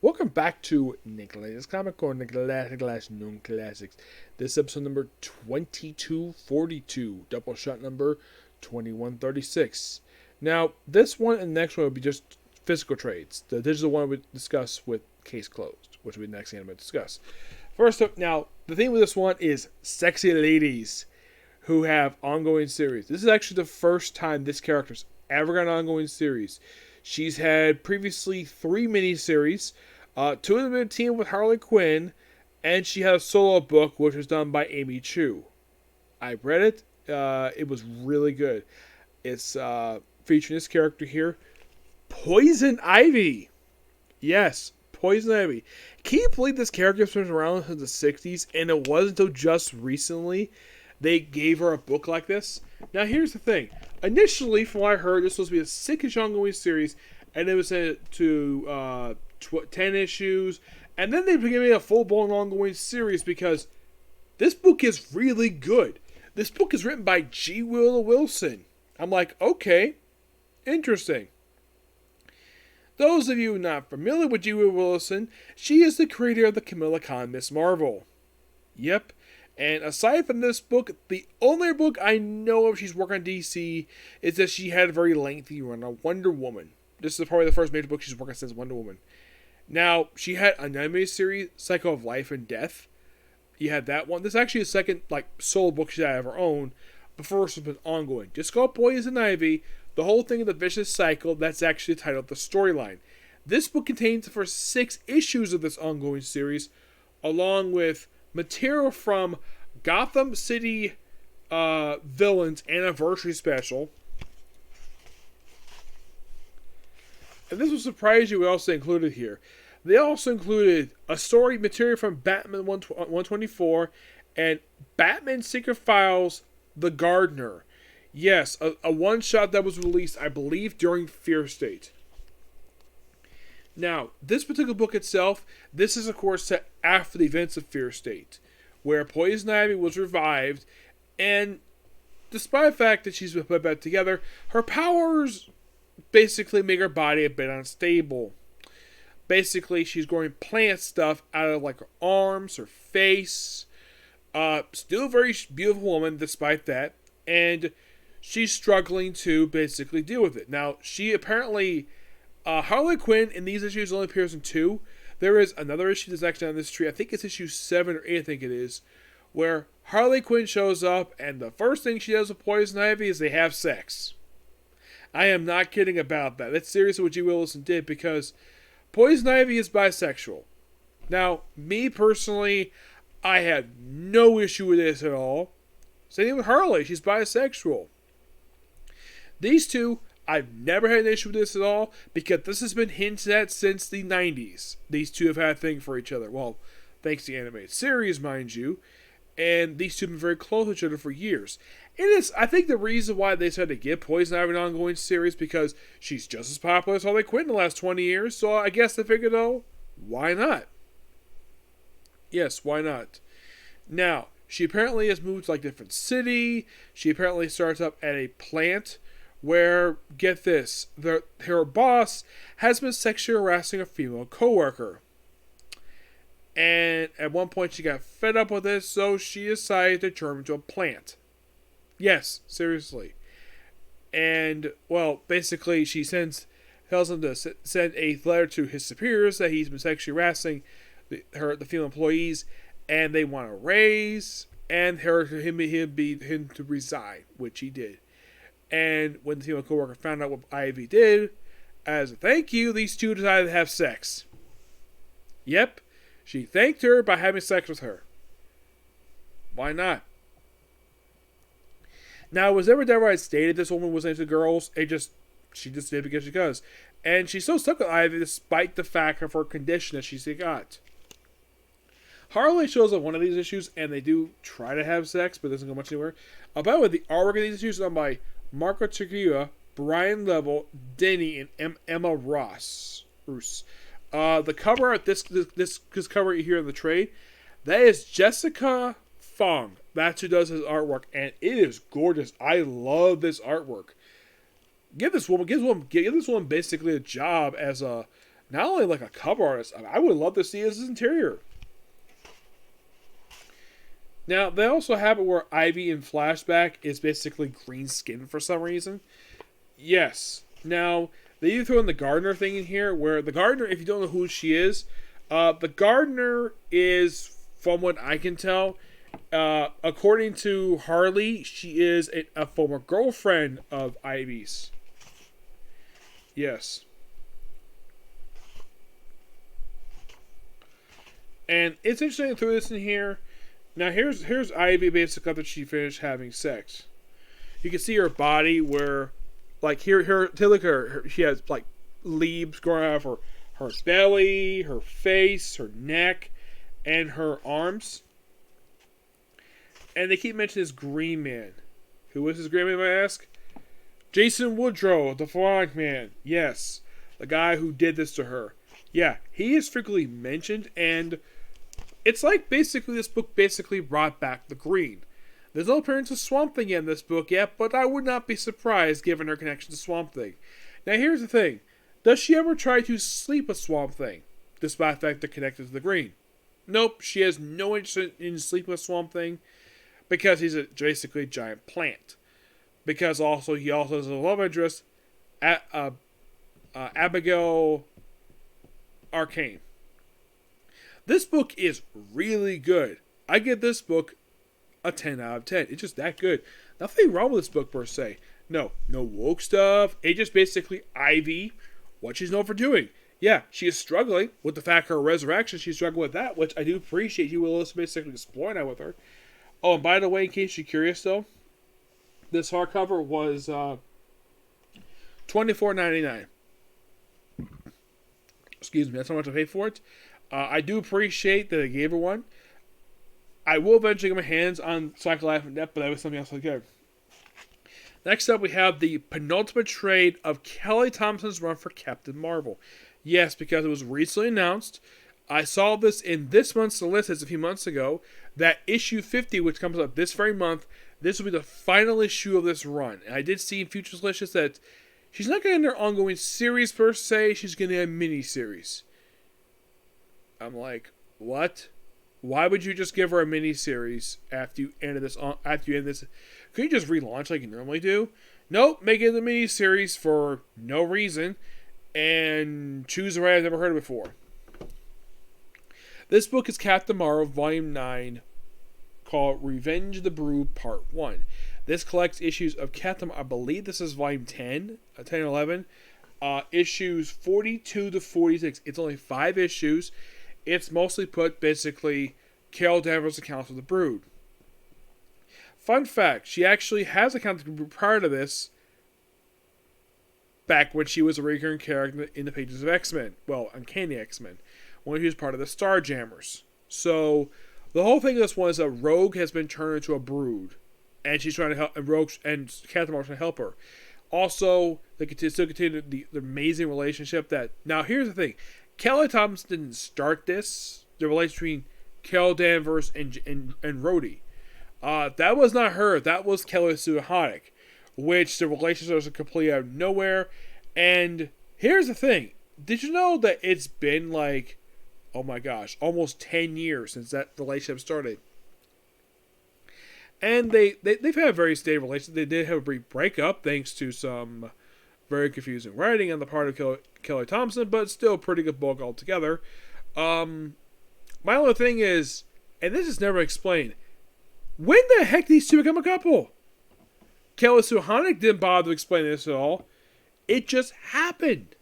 Welcome back to Nicholas Comic or Nicholas Known Classics. This is episode number 2242, Doubleshot number 2136. Now, this one and the next one will be just physical trades. The digital one we discuss with case closed, which will be the next thing I'm going to discuss. First up, now, the theme with this one is sexy ladies who have ongoing series. This is actually the first time this character's ever got an ongoing series. She's had previously 3 miniseries. 2 of them have been teamed with Harley Quinn, and she had a solo book which was done by Amy Chu. I read it. It was really good. It's featuring this character here, Poison Ivy. Yes, Poison Ivy. Can you believe this character's been around since the 60s, and it wasn't until just recently they gave her a book like this? Now, here's the thing. Initially, from what I heard, this was supposed to be a 6-ish ongoing series, and it was sent to 10 issues, and then they became a full-blown ongoing series because this book is really good. This book is written by G. Willow Wilson. I'm like, okay, interesting. Those of you not familiar with G. Willow Wilson, she is the creator of the Kamala Khan Miss Marvel. Yep. And aside from this book, the only book I know of she's working on DC is that she had a very lengthy run on Wonder Woman. This is probably the first major book she's working on since Wonder Woman. Now, she had an animated series, Cycle of Life and Death. You had that one. This is actually the second solo book she had of her own. The first has been ongoing. Just called Poison Ivy. The whole thing of the vicious cycle, that's actually the title of the storyline. This book contains the first 6 issues of this ongoing series, along with material from Gotham City Villains Anniversary Special. And this will surprise you, we also included here. They also included a story material from Batman 124 and Batman Secret Files The Gardener. Yes, a one-shot that was released, I believe, during Fear State. Now, this particular book itself, this is, of course, set after the events of Fear State, where Poison Ivy was revived, and despite the fact that she's been put back together, her powers basically make her body a bit unstable. Basically, she's growing plant stuff out of her arms, her face. Still a very beautiful woman despite that, and she's struggling to basically deal with it. Now, she apparently, Harley Quinn in these issues only appears in 2. There is another issue that's actually on this tree. I think it's issue 7 or 8, I think it is, where Harley Quinn shows up, and the first thing she does with Poison Ivy is they have sex. I am not kidding about that. That's seriously what G. Wilson did, because Poison Ivy is bisexual. Now, me personally, I have no issue with this at all. Same with Harley. She's bisexual. These two, I've never had an issue with this at all, because this has been hinted at since the 90s. These two have had a thing for each other. Well, thanks to the animated series, mind you. And these two have been very close to each other for years. And it's, I think, the reason why they decided to give Poison Ivy an ongoing series, because she's just as popular as Harley Quinn in the last 20 years. So I guess they figured, though, why not? Yes, why not? Now, she apparently has moved to a different city. She apparently starts up at a plant where, get this, her boss has been sexually harassing a female coworker. And at one point she got fed up with this, so she decided to turn into a plant. Yes, seriously. And, well, basically she tells him to send a letter to his superiors that he's been sexually harassing the female employees, and they want a raise, and him to resign, which he did. And when the female coworker found out what Ivy did, as a thank you, these two decided to have sex. Yep. She thanked her by having sex with her. Why not? Now, it was never downright stated this woman was into girls. She just did because she does. And she's so stuck with Ivy despite the fact of her condition that she's got. Harley shows up one of these issues, and they do try to have sex, but it doesn't go much anywhere. By the way, the artwork of these issues is done by Marco Trujillo, Brian Level, Denny, and Emma Roos. The cover art, this cover you hear in the trade, that is Jessica Fong. That's who does his artwork, and it is gorgeous. I love this artwork. Give this woman basically a job as a not only like a cover artist, I would love to see his interior. Now, they also have it where Ivy in flashback is basically green skin for some reason. Yes. Now, they even throw in the gardener thing in here, where the gardener, if you don't know who she is, the gardener is, from what I can tell, according to Harley, she is a former girlfriend of Ivy's. Yes. And it's interesting to throw this in here. Now, here's Ivy basically after she finished having sex. You can see her body where, like, take a look at her. She has, like, leaves growing out of her belly, her face, her neck, and her arms. And they keep mentioning this Green Man. Who is this Green Man, I ask? Jason Woodrow, the Frog Man. Yes, the guy who did this to her. Yeah, he is frequently mentioned, and it's like basically this book basically brought back the Green. There's no appearance of Swamp Thing in this book yet, but I would not be surprised given her connection to Swamp Thing. Now here's the thing. Does she ever try to sleep with Swamp Thing, despite the fact they're connected to the Green? Nope, she has no interest in sleeping with Swamp Thing because he's basically a giant plant. Because he also has a love interest, Abigail Arcane. This book is really good. I give this book a 10 out of 10. It's just that good. Nothing wrong with this book per se. No woke stuff. It's just basically Ivy, what she's known for doing. Yeah, she is struggling with the fact her resurrection. She's struggling with that, which I do appreciate. You will basically explore that with her. Oh, and by the way, in case you're curious though, this hardcover was $24.99. Excuse me, that's how much I paid for it. I do appreciate that I gave her one. I will eventually get my hands on Cycle Life and Death, but that was something else I could. Next up, we have the penultimate trade of Kelly Thompson's run for Captain Marvel. Yes, because it was recently announced. I saw this in this month's list a few months ago, that issue 50, which comes up this very month, this will be the final issue of this run. And I did see in Futures Licious that she's not going to end her ongoing series per se, she's going to have a mini-series. I'm like, what? Why would you just give her a mini-series after you end this? Could you just relaunch like you normally do? Nope, make it a mini-series for no reason, and choose a writer I've never heard of before. This book is Captain Marvel, Volume 9, called Revenge of the Brood, Part 1. This collects issues of Captain, I believe this is Volume 10, 10 or 11, issues 42 to 46. It's only 5 issues. It's mostly put, basically, Carol Danvers' accounts of the Brood. Fun fact, she actually has accounts of the Brood prior to this, back when she was a recurring character in the pages of X-Men. Well, Uncanny X-Men. When she was part of the Starjammers. So, the whole thing of this one is that Rogue has been turned into a Brood. And she's trying to help, and Rogue and Captain Marvel's trying to help her. Also, they still continue the amazing relationship that... Now, here's the thing. Kelly Thompson didn't start this. The relationship between Carol Danvers and Rhodey. That was not her. That was Kelly Sue Hoddick. Which the relationship was completely out of nowhere. And here's the thing. Did you know that it's been like... Oh my gosh, almost 10 years since that relationship started. And they've had a very stable relationship. They did have a brief breakup thanks to some very confusing writing on the part of Kelly Thompson, but still a pretty good book altogether. My only thing is, and this is never explained, when the heck these two become a couple? Kelly Sue Hoddick didn't bother to explain this at all. It just happened.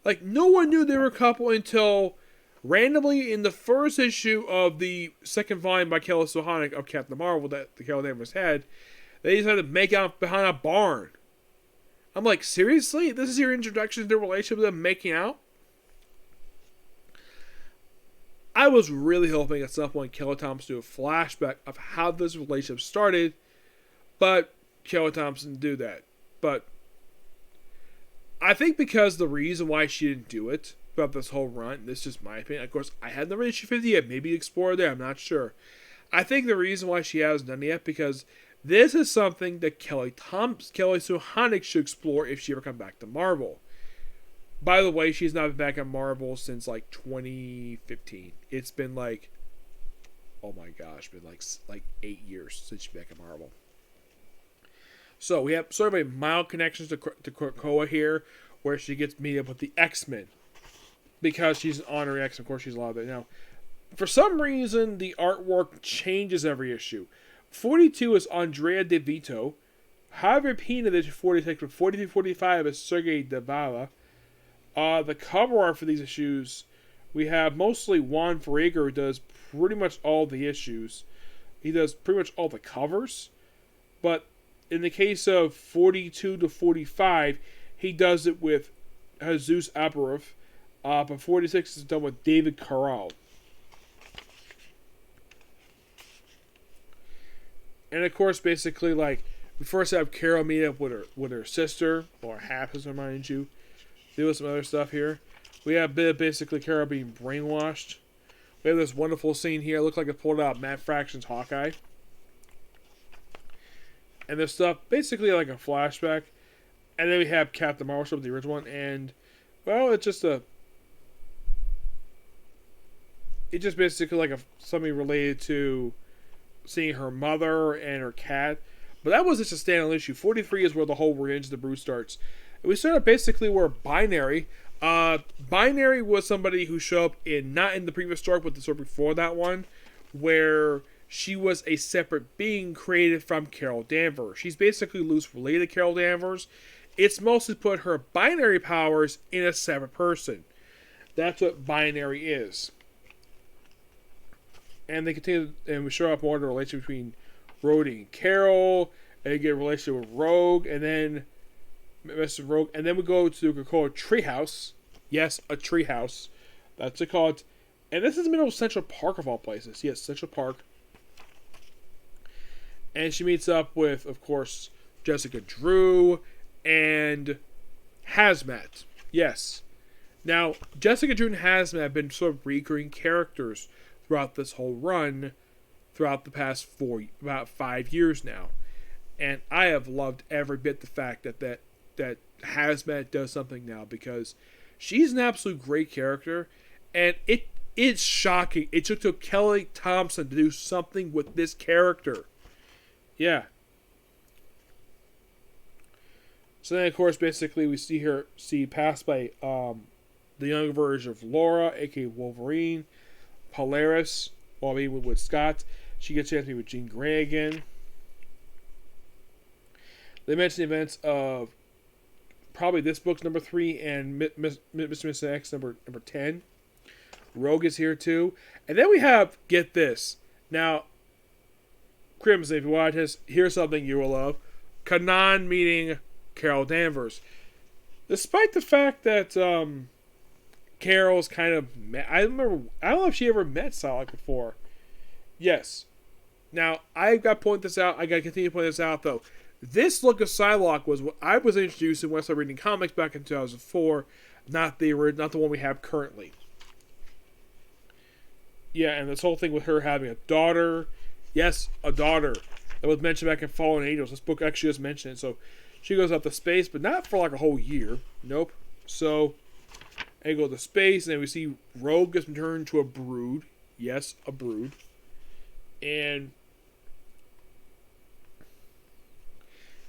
Like, no one knew they were a couple until randomly in the first issue of the second volume by Kelly Sue Hoddick of Captain Marvel that the Carol Danvers had, they decided to make out behind a barn. I'm like, seriously? This is your introduction to the relationship with them making out? I was really hoping at some point Kelly Thompson do a flashback of how this relationship started, but Kelly Thompson didn't do that. But I think because the reason why she didn't do it about this whole run, this is just my opinion. Of course, I hadn't read issue 50 yet. Maybe explore there. I'm not sure. I think the reason why she hasn't done it yet because this is something that Kelly Sue Hoddick should explore if she ever comes back to Marvel. By the way, she's not been back at Marvel since like 2015. It's been like, oh my gosh, been like 8 years since she's back at Marvel. So we have sort of a mild connections to Krakoa here, where she gets meet up with the X-Men because she's an honorary X. Of course, she's a lot of it now. For some reason, the artwork changes every issue. 42 is Andrea De Vito. Javier Pina did 46, but 43-45 is Sergei Davala. The cover art for these issues, we have mostly Juan Ferreira, who does pretty much all the issues. He does pretty much all the covers. But in the case of 42-45, he does it with Jesus Abarov. But 46 is done with David Carral. And of course, basically, like, we first have Carol meet up with her sister, or half sister, mind you. Deal with some other stuff here. We have a bit of basically Carol being brainwashed. We have this wonderful scene here. It looks like it pulled out Matt Fraction's Hawkeye. And this stuff, basically like a flashback. And then we have Captain Marvel, the original one. And, well, it's just basically like something related to seeing her mother and her cat. But that was just a standalone issue. 43 is where the whole Revenge of the Brood starts. We started basically where Binary. Binary was somebody who showed up not in the previous story, but the story before that one, where she was a separate being created from Carol Danvers. She's basically loose related to Carol Danvers. It's mostly put her binary powers in a separate person. That's what Binary is. And they continue, and we show up more the relationship between Rhodey and Carol, and you get a relationship with Rogue, and then Mr. Rogue, and then we go to the Krakoa Treehouse. Yes, a treehouse. That's it called. And this is the middle of Central Park of all places. Yes, Central Park. And she meets up with, of course, Jessica Drew and Hazmat. Yes. Now, Jessica Drew and Hazmat have been sort of recurring characters throughout this whole run, throughout the past about 5 years now. And I have loved every bit the fact that Hazmat does something now, because she's an absolute great character, and it's shocking. It took Kelly Thompson to do something with this character. Yeah. So then, of course, basically we see passed by the younger version of Laura, aka Wolverine, Polaris, while being with Scott. She gets a chance to meet with Jean Grey again. They mention the events of probably this book's number 3 and Mr. Mr. X number 10. Rogue is here too. And then we have, get this. Now, Crimson, if you watch this, here's something you will love. Kanan meeting Carol Danvers. Despite the fact that Carol's kind of... I don't know if she ever met Psylocke before. Yes. Now, I've got to point this out. I got to continue to point this out, though. This look of Psylocke was what I was introduced to when I started reading comics back in 2004, not the one we have currently. Yeah, and this whole thing with her having a daughter. Yes, a daughter. That was mentioned back in Fallen Angels. This book actually just mentioned it. So she goes up to space, but not for like a whole year. Nope. So they go to space, and then we see Rogue gets turned to a brood. Yes, a brood. And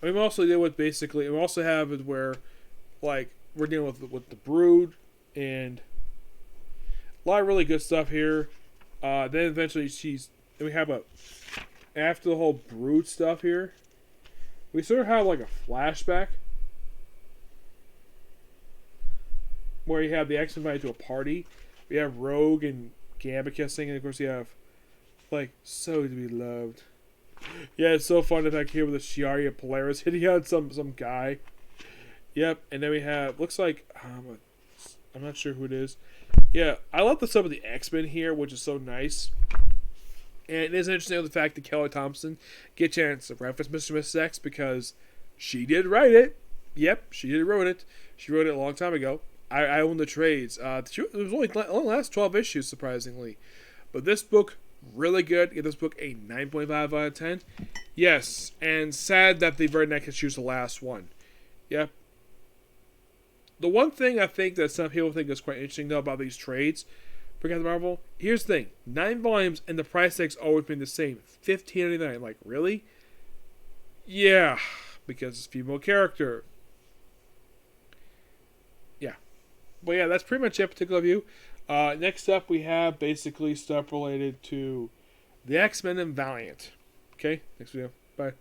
we also deal with basically, we also have it where, like, we're dealing with the brood, and a lot of really good stuff here. Then eventually we have after the whole brood stuff here, we sort of have like a flashback where you have the X invited to a party. We have Rogue and Gambit kissing, and of course you have, like, so to be loved. Yeah, it's so fun to back here with the Shiari and Polaris hitting on some guy. Yep, and then we have, looks like, I'm not sure who it is. Yeah, I love the stuff with the X-Men here, which is so nice. And it is interesting with the fact that Kelly Thompson get a chance to reference Mr. and Mrs. X, because she did write it. Yep, she did wrote it. She wrote it a long time ago. I own the trades. It was only last 12 issues, surprisingly. But this book, really good. Give this book a 9.5 out of 10. Yes, and sad that the very next issue is the last one. Yep. The one thing I think that some people think is quite interesting though about these trades for Captain Marvel. Here's the thing: 9 volumes and the price tag's always been the same, $15.99. Like really? Yeah, because it's a female character. Yeah, but yeah, that's pretty much it. Particular view. Next up, we have basically stuff related to the X-Men and Valiant. Okay, next video. Bye.